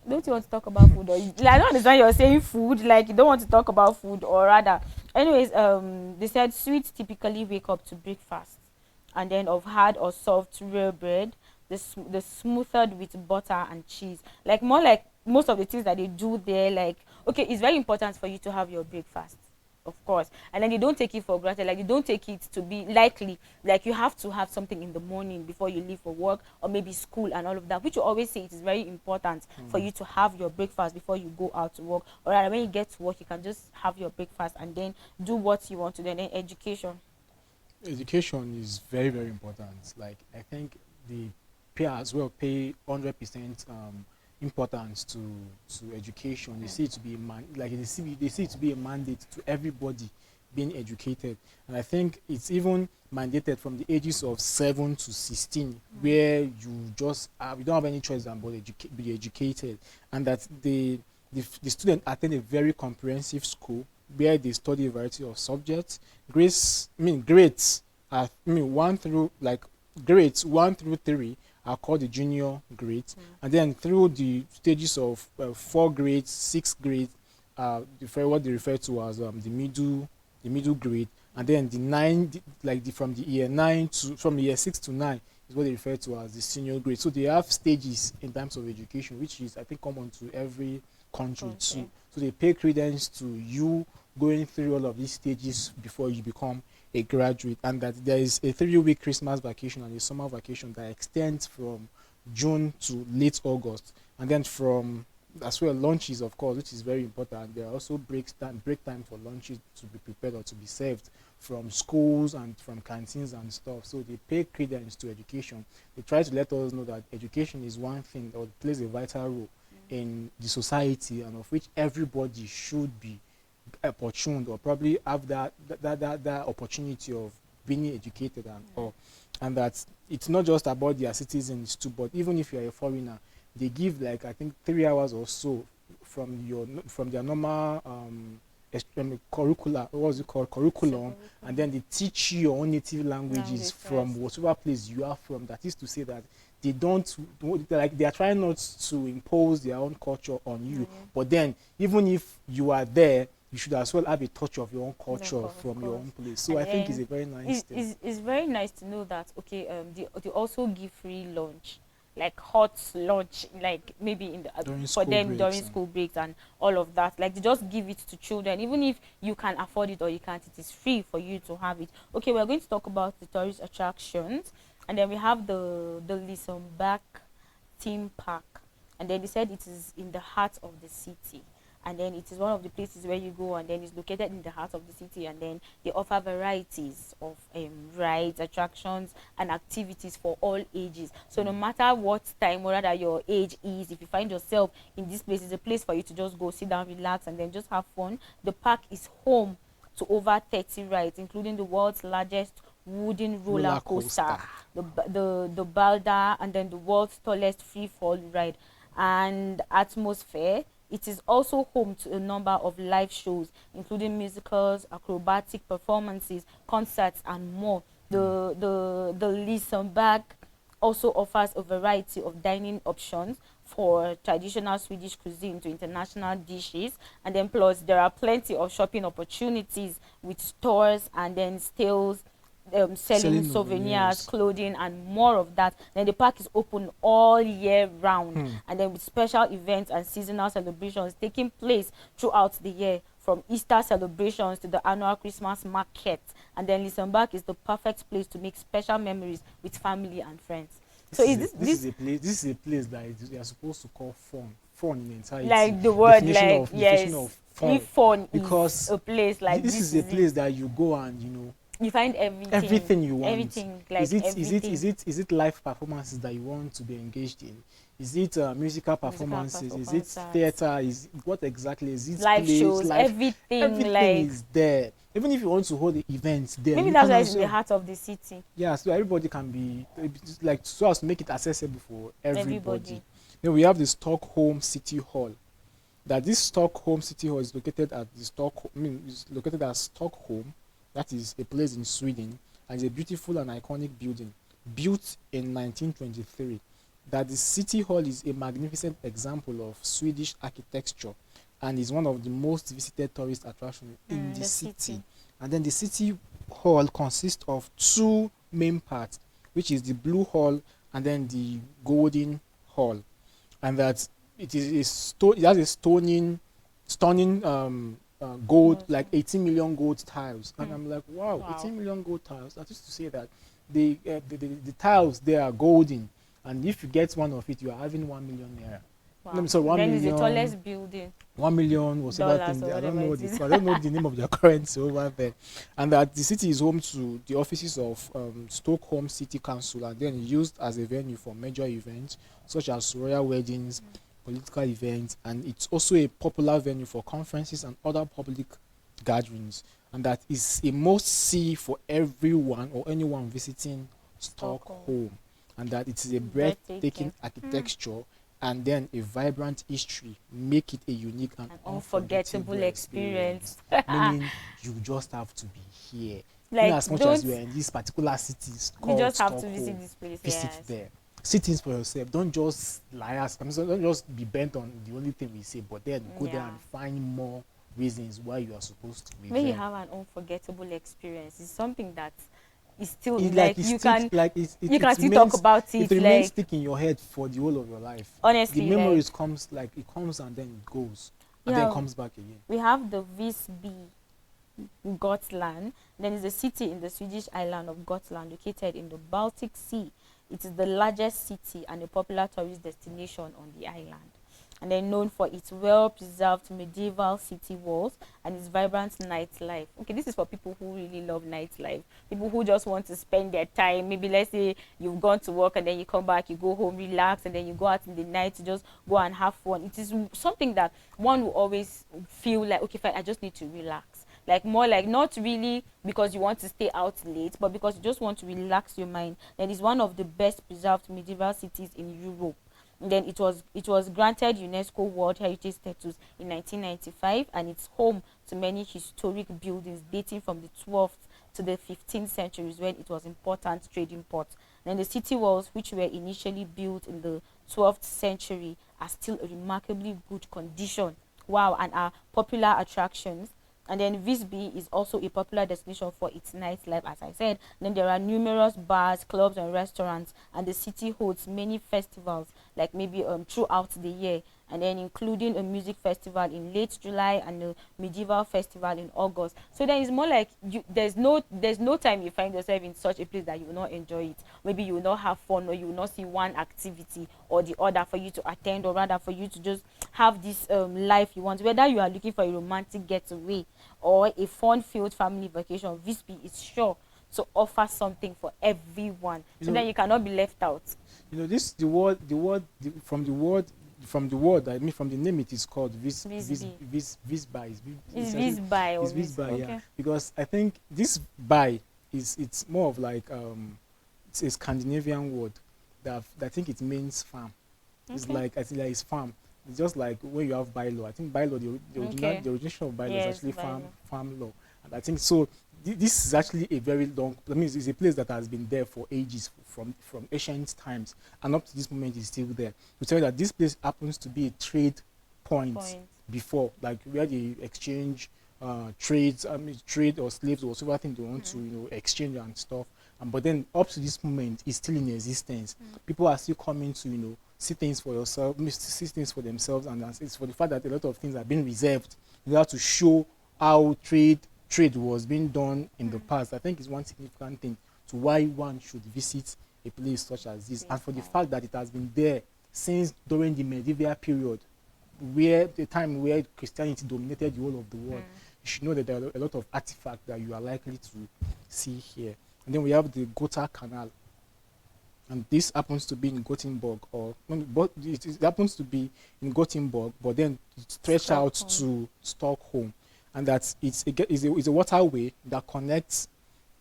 Don't you want to talk about food? Or like, I don't understand you're saying food, like you don't want to talk about food, or rather. Anyways, they said Swedes typically wake up to breakfast, and then of hard or soft real bread, the smoothed with butter and cheese. Like, more like most of the things that they do there, like, okay, it's very important for you to have your breakfast, of course, and then you don't take it for granted. Like, you don't take it to be likely, like you have to have something in the morning before you leave for work or maybe school and all of that, which you always say it is very important for you to have your breakfast before you go out to work, or when you get to work you can just have your breakfast and then do what you want to do. And then education is very, very important. Like, I think the pay 100% importance to education. They see it to be they see it to be a mandate to everybody being educated, and I think it's even mandated from the ages of 7 to 16, where you don't have any choice than but be educated, and that the student attend a very comprehensive school where they study a variety of subjects. Grades 1 through 3 are called the junior grades, and then through the stages of 4 grades, 6 grades, what they refer to as the middle grade, and then the 9, from the year 6 to 9 is what they refer to as the senior grade. So they have stages in terms of education, which is, I think, common to every country too. So they pay credence to you going through all of these stages before you become a graduate, and that there is a 3-week Christmas vacation and a summer vacation that extends from June to late August, and then from as well lunches, of course, which is very important. There are also break time for lunches to be prepared or to be served from schools and from canteens and stuff. So they pay credence to education. They try to let us know that education is one thing that plays a vital role in the society, and of which everybody should be opportuned or probably have that opportunity of being educated and all. And that it's not just about their citizens too, but even if you're a foreigner, they give like I think 3 hours or so from their normal curricula, what's it called, curriculum, and then they teach you your own native languages from whatever place you are from. That is to say that they don't, like, they are trying not to impose their own culture on you, but then even if you are there, you should as well have a touch of your own culture from your own place. So I think it's a very nice thing. It's very nice to know that, okay, they also give free lunch, like hot lunch, like maybe in the for them during school breaks and all of that. Like, they just give it to children, even if you can afford it or you can't, it is free for you to have it. Okay, we're going to talk about the tourist attractions, and then we have the Lisenbach theme park, and then they said it is in the heart of the city, and then it is one of the places where you go, and then it's located in the heart of the city, and then they offer varieties of rides, attractions, and activities for all ages. So no matter what time or rather your age is, if you find yourself in this place, it's a place for you to just go sit down, relax, and then just have fun. The park is home to over 30 rides, including the world's largest wooden roller coaster, the Balda, and then the world's tallest free fall ride. And atmosphere, it is also home to a number of live shows, including musicals, acrobatic performances, concerts, and more. The Lisenbach also offers a variety of dining options, for traditional Swedish cuisine to international dishes, and then plus there are plenty of shopping opportunities with stores and then stalls selling souvenirs, clothing, and more of that. Then the park is open all year round, and then with special events and seasonal celebrations taking place throughout the year, from Easter celebrations to the annual Christmas market. And then Lisenbach is the perfect place to make special memories with family and friends. So this is a place that you are supposed to call fun in entirety. Like the word, definition like of fun. If fun because is a place like this is a place that you go and you find everything you want. Everything, like is it live performances that you want to be engaged in? Is it musical performances? Is it theater? Is what exactly is it? Live shows, everything like is there. Even if you want to hold the events there, maybe that's why it's in the heart of the city. Yeah, so everybody can be like, so as to make it accessible for everybody. Then we have the Stockholm City Hall. That this Stockholm City Hall is located at is located at Stockholm. That is a place in Sweden, and it's a beautiful and iconic building built in 1923. That the City Hall is a magnificent example of Swedish architecture and is one of the most visited tourist attractions in the city. And then the City Hall consists of two main parts, which is the Blue Hall and then the Golden Hall. And that it has a stunning gold, like 18 million gold tiles. And I'm like, wow, 18 million gold tiles. That is to say that the tiles there are golden, and if you get one of it, you are having 1 million naira. Wow. No, so 1 then million, it's the tallest building. 1 million was about thing. I don't know the name of their currency over there. And that the city is home to the offices of Stockholm City Council, and then used as a venue for major events such as royal weddings, political events, and it's also a popular venue for conferences and other public gatherings. And that is a must-see for everyone or anyone visiting Stockholm. And that it is a breathtaking architecture and then a vibrant history make it a unique and unforgettable experience. Meaning you just have to be here. Like, in as much as you are in this particular city, you just have Stockholm, to visit this place. Visit there. See things for yourself. Don't just lie us. Don't just be bent on the only thing we say, but then go there and find more reasons why you are supposed to be when there. You have an unforgettable experience. It's something that is still you can still talk about it. It remains stick in your head for the whole of your life. Honestly, the memories comes and then it goes, and then comes back again. We have the Visby Gotland. Then it's a city in the Swedish island of Gotland, located in the Baltic Sea. It is the largest city and a popular tourist destination on the island. And then known for its well-preserved medieval city walls and its vibrant nightlife. Okay, this is for people who really love nightlife. People who just want to spend their time. Maybe let's say you've gone to work and then you come back, you go home, relax, and then you go out in the night to just go and have fun. It is something that one will always feel like, okay, fine, I just need to relax. Like more like not really because you want to stay out late, but because you just want to relax your mind. That is one of the best preserved medieval cities in Europe. And then it was granted UNESCO World Heritage status in 1995, and it's home to many historic buildings dating from the 12th to the 15th centuries, when it was important trading port. Then the city walls, which were initially built in the 12th century, are still in remarkably good condition. Wow, and are popular attractions. And then Visby is also a popular destination for its nightlife, as I said. Then there are numerous bars, clubs, and restaurants, and the city holds many festivals, like maybe throughout the year, and then including a music festival in late July and a medieval festival in August. So then it's more like there's no time you find yourself in such a place that you will not enjoy it. Maybe you will not have fun, or you will not see one activity or the other for you to attend, or rather for you to just have this life you want. Whether you are looking for a romantic getaway or a fun-filled family vacation, Visby is sure to offer something for everyone. So then you cannot be left out. This from the word, I mean, from the name, it is called Visby. Is Visby or It's Visby, okay. yeah. Because I think this by it's more of like it's a Scandinavian word that I think it means farm. It's Okay. like, I think, like it's farm. It's just like when you have bylaw. I think bylaw, Okay. the origination of bylaw is Yes, actually by farm law. And I think so. This is actually a very long. I mean, it's a place that has been there for ages, from ancient times, and up to this moment is still there. To tell you that this place happens to be a trade point before, like where they exchange trades. I mean, trade or slaves or whatever thing they want to exchange and stuff. But then up to this moment, it's still in existence. People are still coming to see things for yourself, see things for themselves, and it's for the fact that a lot of things are being reserved in order to show how trade was being done in the past. I think it's one significant thing to why one should visit a place such as this, and for the fact that it has been there since during the medieval period, where the time where Christianity dominated the whole of the world. You should know that there are a lot of artifacts that you are likely to see here. And then we have the Gotha Canal, and this happens to be in Gothenburg, but it happens to be in Gothenburg, but then it stretched out to Stockholm, and that it's a waterway that connects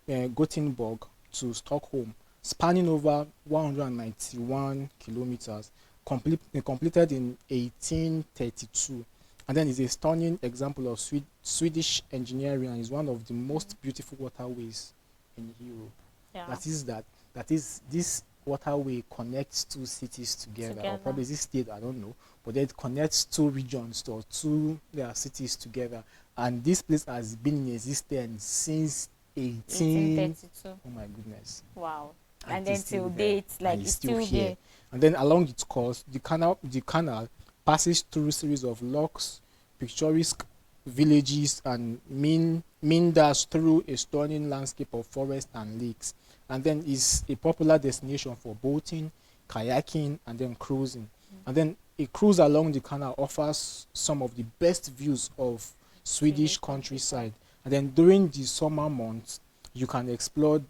Gothenburg to Stockholm, spanning over 191 kilometers, completed in 1832, and then is a stunning example of Swedish engineering, and is one of the most beautiful waterways in Europe. Yeah. That is this waterway connects two cities together, or probably this state, I don't know, but it connects two regions or two cities together, and this place has been in existence since 1832. Oh my goodness! Wow. And then till date, like it's still here. There. And then along its course, the canal passes through a series of locks, picturesque villages, and meanders through a stunning landscape of forest and lakes, and then is a popular destination for boating, kayaking, and then cruising. And then a cruise along the canal offers some of the best views of Swedish countryside. And then during the summer months, you can explore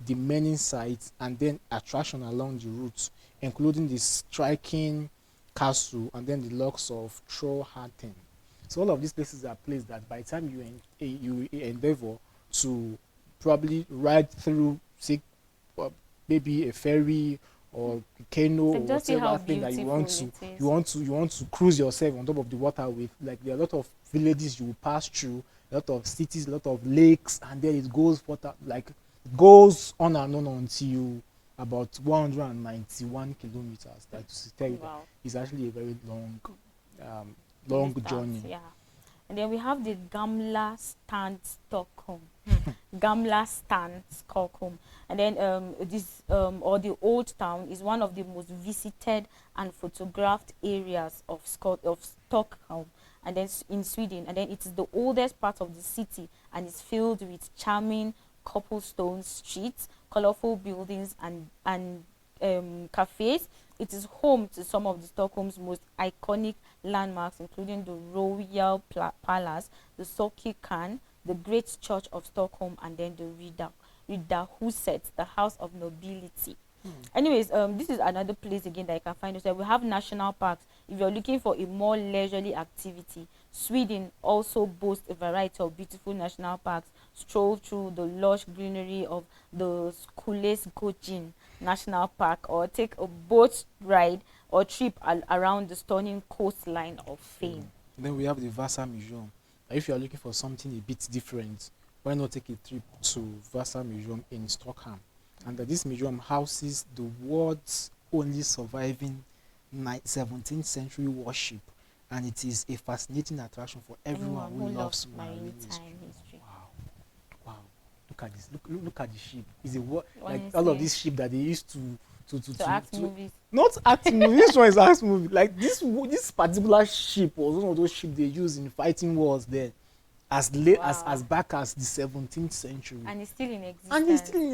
the many sites and then attraction along the route, including the striking castle and then the locks of Trollhättan. So all of these places are places that by the time you endeavor to probably ride through, say, maybe a ferry or canoe or whatever thing that you want to cruise yourself on top of the water with, like there are a lot of villages you will pass through, a lot of cities, a lot of lakes, and then it goes goes on and on until about 191 kilometers. That to tell you that is actually a very long journey. Yeah. And then we have the Gamla Stand Stockholm. Gamla Stand Stockholm. And then this or the Old Town is one of the most visited and photographed areas of Stockholm, and then in Sweden. And then it is the oldest part of the city and is filled with charming cobblestone streets, colorful buildings, and cafes. It is home to some of the Stockholm's most iconic landmarks, including the Royal Palace, the Kyrkan, the Great Church of Stockholm, and then the Riddarhuset, the House of Nobility. Anyways, this is another place again that you can find yourself. We have national parks. If you're looking for a more leisurely activity, Sweden also boasts a variety of beautiful national parks. Stroll through the lush greenery of the Skogsgården National Park, or take a boat ride or trip around the stunning coastline of Fame. Then we have the Vasa Museum. If you are looking for something a bit different, why not take a trip to Vasa Museum in Stockholm? And this museum houses the world's only surviving 17th century warship, and it is a fascinating attraction for everyone who loves marine history. Wow! Look at this. Look at the ship. Is it what like all of these ships that they used to act movies? Not acting movies. This one is act movie. Like this particular ship was one of those ships they used in fighting wars then, as late as back as the 17th century. And it's still in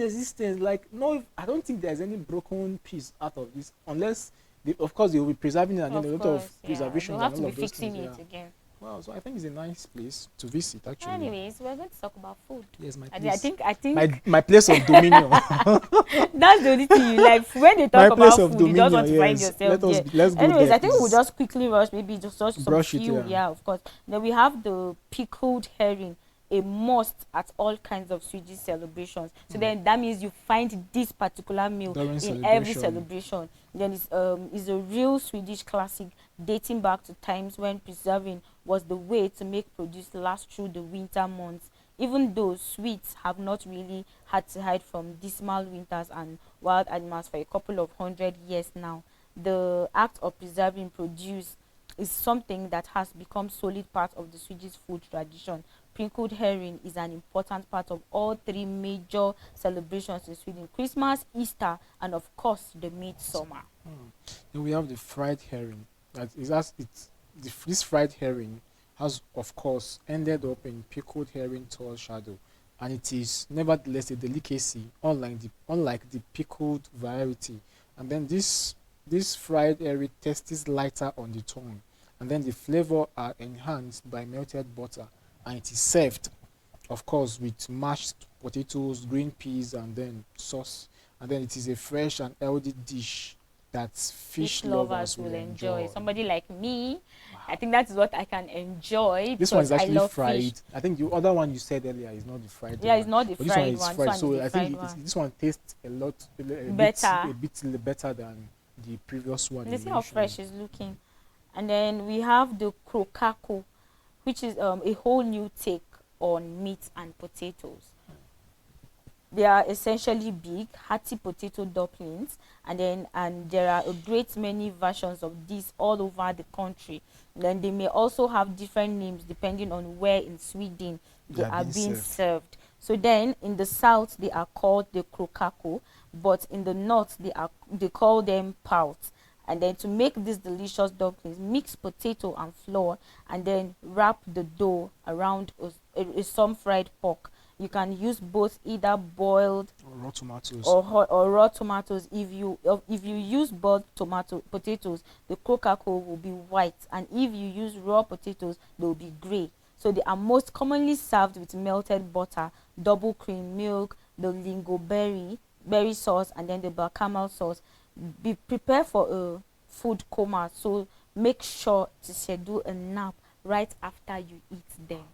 existence. Like no, I don't think there's any broken piece out of this, unless of course they will be preserving it, and then a lot of preservation. They'll have to be fixing it again. Wow, so I think it's a nice place to visit, actually. Anyways, we're going to talk about food. Yes, my place. I think my place of dominion. That's the only thing you like. When they talk about food, you just want to find yourself there. Let's go Anyways, there, I think we'll just quickly rush, maybe just some few. Yeah, of course. Then we have the pickled herring, a must at all kinds of Swedish celebrations. So then that means you find this particular meal in every celebration. Then it's a real Swedish classic dating back to times when preserving was the way to make produce last through the winter months. Even though Swedes have not really had to hide from dismal winters and wild animals for a couple of 100 years now, the act of preserving produce is something that has become solid part of the Swedish food tradition. Pickled herring is an important part of all three major celebrations in Sweden: Christmas, Easter, and of course the midsummer. Then we have the fried herring. This fried herring has, of course, ended up in pickled herring tall shadow, and it is nevertheless a delicacy, unlike the pickled variety. And then this fried herring tastes lighter on the tongue, and then the flavor are enhanced by melted butter, and it is served, of course, with mashed potatoes, green peas, and then sauce. And then it is a fresh and healthy dish that fish lovers will enjoy. Somebody like me, wow. I think that is what I can enjoy. This one is actually fried. Fish. I think the other one you said earlier is not the fried one. Yeah, it's not the but fried one. This one. So I think this one tastes a bit better than the previous one. Let's see how fresh it's looking. And then we have the krokako, which is a whole new take on meat and potatoes. They are essentially big, hearty potato dumplings, and there are a great many versions of this all over the country. Then they may also have different names depending on where in Sweden they are being served. So then in the south they are called the krokako, but in the north they call them paut. And then to make these delicious dumplings, mix potato and flour, and then wrap the dough around some fried pork. You can use both, either boiled or raw tomatoes, or raw tomatoes. If you use boiled potatoes, the krokako will be white, and if you use raw potatoes, they will be gray. So they are most commonly served with melted butter, double cream milk, the lingonberry sauce, and then the bechamel sauce. Be prepared for a food coma, so make sure to schedule a nap right after you eat them.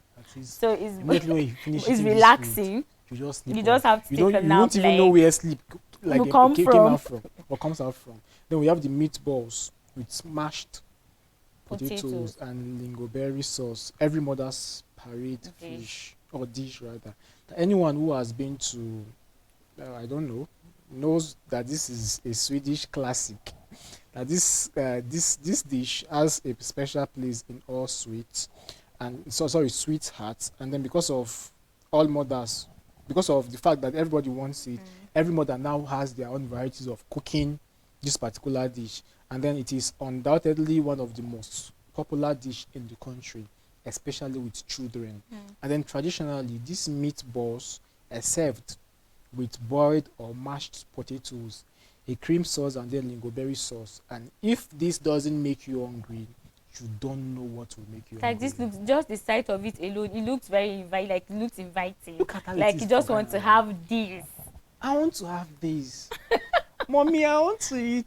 So it's relaxing. You just sleep. You just have to take a nap. You don't even know where sleep came out from or comes out from. Then we have the meatballs with mashed potatoes and lingonberry sauce. Every mother's parade dish rather. Anyone who has been to I don't know, knows that this is a Swedish classic. That this dish has a special place in all sweets, and so sorry, sweetheart. And then because of all mothers, because of the fact that everybody wants it, every mother now has their own varieties of cooking this particular dish, and then it is undoubtedly one of the most popular dish in the country, especially with children. And then traditionally, these meatballs are served with boiled or mashed potatoes, a cream sauce, and then lingoberry sauce. And if this doesn't make you hungry, you don't know what will make you Like hungry. this looks, just the sight of it alone, it looks very like it looks inviting. Look at how like you just want to have this. I want to have this. Mommy, I want to eat.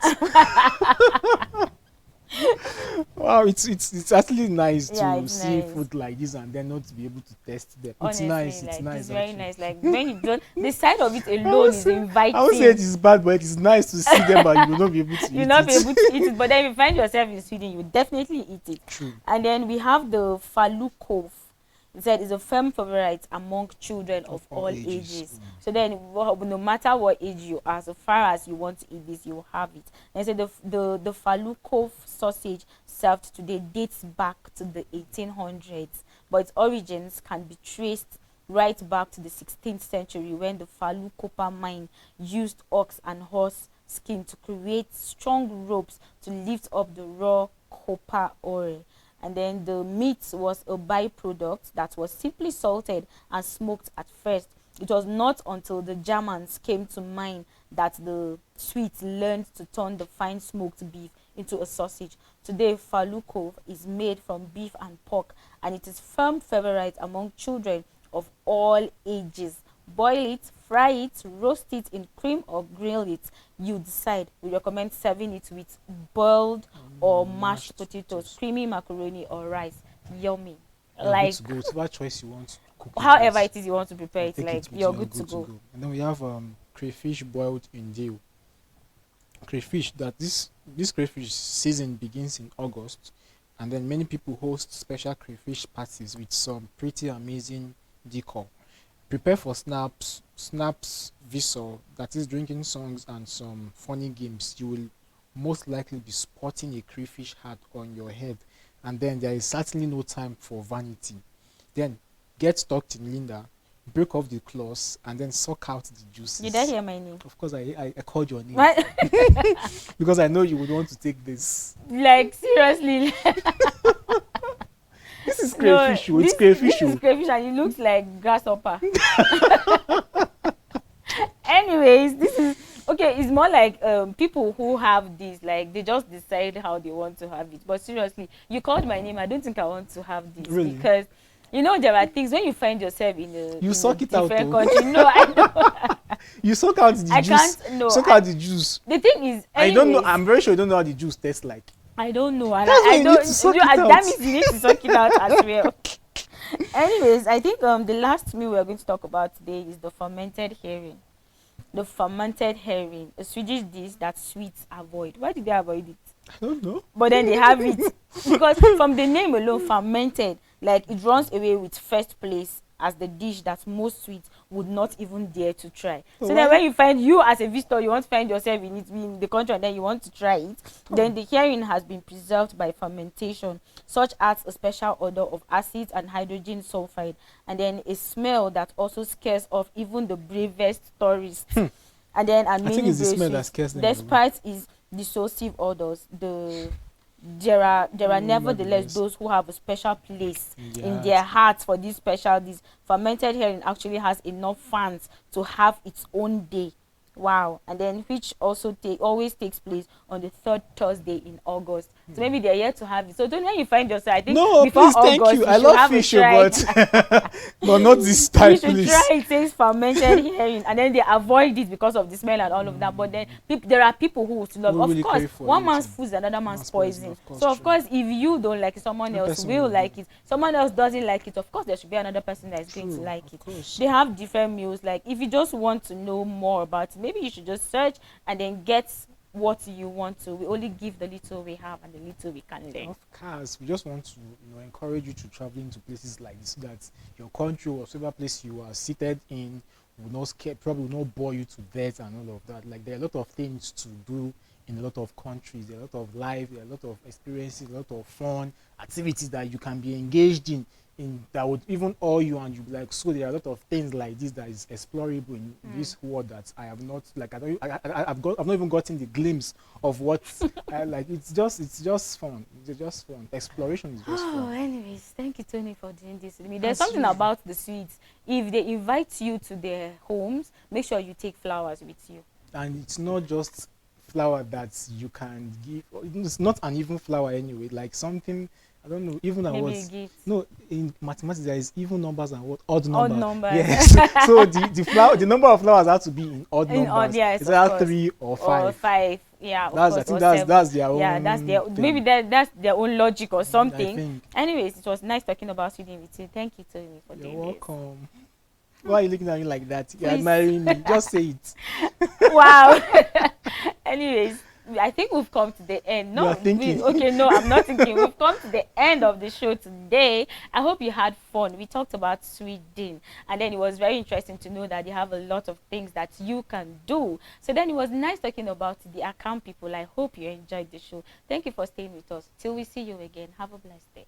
Wow, it's actually nice to see food like this and then not to be able to test them. Honestly, it's nice. Like, It's nice. It's very nice. Like when you don't, the sight of it alone is inviting. I would say it is bad, but it is nice to see them, but you will not be able to eat it. You'll not be able to eat it, but then if you find yourself in Sweden, you will definitely eat it. True. And then we have the falukov. It said it's a firm favorite among children of all ages. So then, no matter what age you are, so far as you want to eat this, you will have it. And so the falukov sausage served today dates back to the 1800s, but its origins can be traced right back to the 16th century when the Falu copper mine used ox and horse skin to create strong ropes to lift up the raw copper ore. And then the meat was a byproduct that was simply salted and smoked at first. It was not until the Germans came to mine that the Swedes learned to turn the fine smoked beef into a sausage. Today, falukov is made from beef and pork, and it is firm favorite among children of all ages. Boil it, fry it, roast it in cream, or grill it. You decide. We recommend serving it with boiled or mashed potatoes, creamy macaroni, or rice. Yummy. Like good to go. What choice you want to cook it however with. it is you want to prepare it, like you're good to go. And then we have crayfish boiled in dill. Crayfish, that this crayfish season begins in August, and then many people host special crayfish parties with some pretty amazing decor. Prepare for snaps, visor, that is drinking songs, and some funny games. You will most likely be sporting a crayfish hat on your head, and then there is certainly no time for vanity. Then get stuck in Linda, break off the claws, and then suck out the juices. Did I hear my name? Of course, I called your name. What? Because I know you would want to take this. Like seriously. This is crayfish. No, it's crayfish. This is crayfish, and it looks like grasshopper. Anyways, this is okay. It's more like people who have this, like they just decide how they want to have it. But seriously, you called my name. I don't think I want to have this because you know there are things when you find yourself in a different country. No, I know. You suck out the juice. I can't. No, suck out the juice. The thing is, I don't know. I'm very sure you don't know how the juice tastes like. I don't know. And I don't. That means you need to suck it out as well. Anyways, I think the last meal we're going to talk about today is the fermented herring. The fermented herring, a Swedish dish that Swedes avoid. Why did they avoid it? I don't know. But then they have it because from the name alone, fermented, like it runs away with first place as the dish that most Swedes would not even dare to try. So then when you find you as a visitor, you want to find yourself in it in the country and then you want to try it, then the herring has been preserved by fermentation, such as a special odor of acids and hydrogen sulfide, and then a smell that also scares off even the bravest tourists. And then at many places, despite its dissociative odors, there are nevertheless those who have a special place in their hearts for this special dish. Fermented herring actually has enough fans to have its own day. Wow. And then which also always takes place on the third Thursday in August. So maybe they're here to have it. So don't when you find yourself, I think before please, August, thank you. I love fish, but not this type. You should try it. Says fermented herring, and then they avoid it because of the smell and all of that. But then there are people who would love. Of course, one man's food is another man's poison. So of course, if you don't like it, someone else will like it. Someone else doesn't like it. Of course, there should be another person that is going to like it. They have different meals. Like if you just want to know more about it, maybe you should just search and then get what you want to. We only give the little we have and the little we can learn. Of course, we just want to encourage you to travel into places like this, so that your country or whatever place you are seated in will not scare, probably will not bore you to death and all of that. Like there are a lot of things to do in a lot of countries. There are a lot of life, there are a lot of experiences, a lot of fun activities that you can be engaged in in that would even awe you, and you be like, so there are a lot of things like this that is explorable in this world that I have not, like, I've not even gotten the glimpse of what I like. It's just fun. It's just fun. Exploration is just Oh, fun. anyways, thank you, Tony, for doing this with me. There's As something usual. about the sweets. If they invite you to their homes, make sure you take flowers with you. And it's not just flower that you can give. It's not an even flower anyway. Like something, I don't know, even and Maybe a what. gift. No, in mathematics there is even numbers and what odd Odd number. numbers. Yes. So the number of flowers have to be in odd In odd, numbers. yes, It's of either course. 3 or Or 5. 5. Yeah, of That's, I course. think Or that's 7. that's their Yeah, own that's their maybe thing. that's their own logic or I something. think. Anyways, it was nice talking about Sweden with you. Thank you, Tony, for You're doing welcome. Why are you looking at me like that? You're Please. admiring me. Just say it. this. Wow. Anyways, I think we've come to the end. You No, are thinking. okay, no, I'm not thinking. We've come to the end of the show today. I hope you had fun. We talked about Sweden, and then it was very interesting to know that they have a lot of things that you can do. So then it was nice talking about the account people. I hope you enjoyed the show. Thank you for staying with us. Till we see you again. Have a blessed day.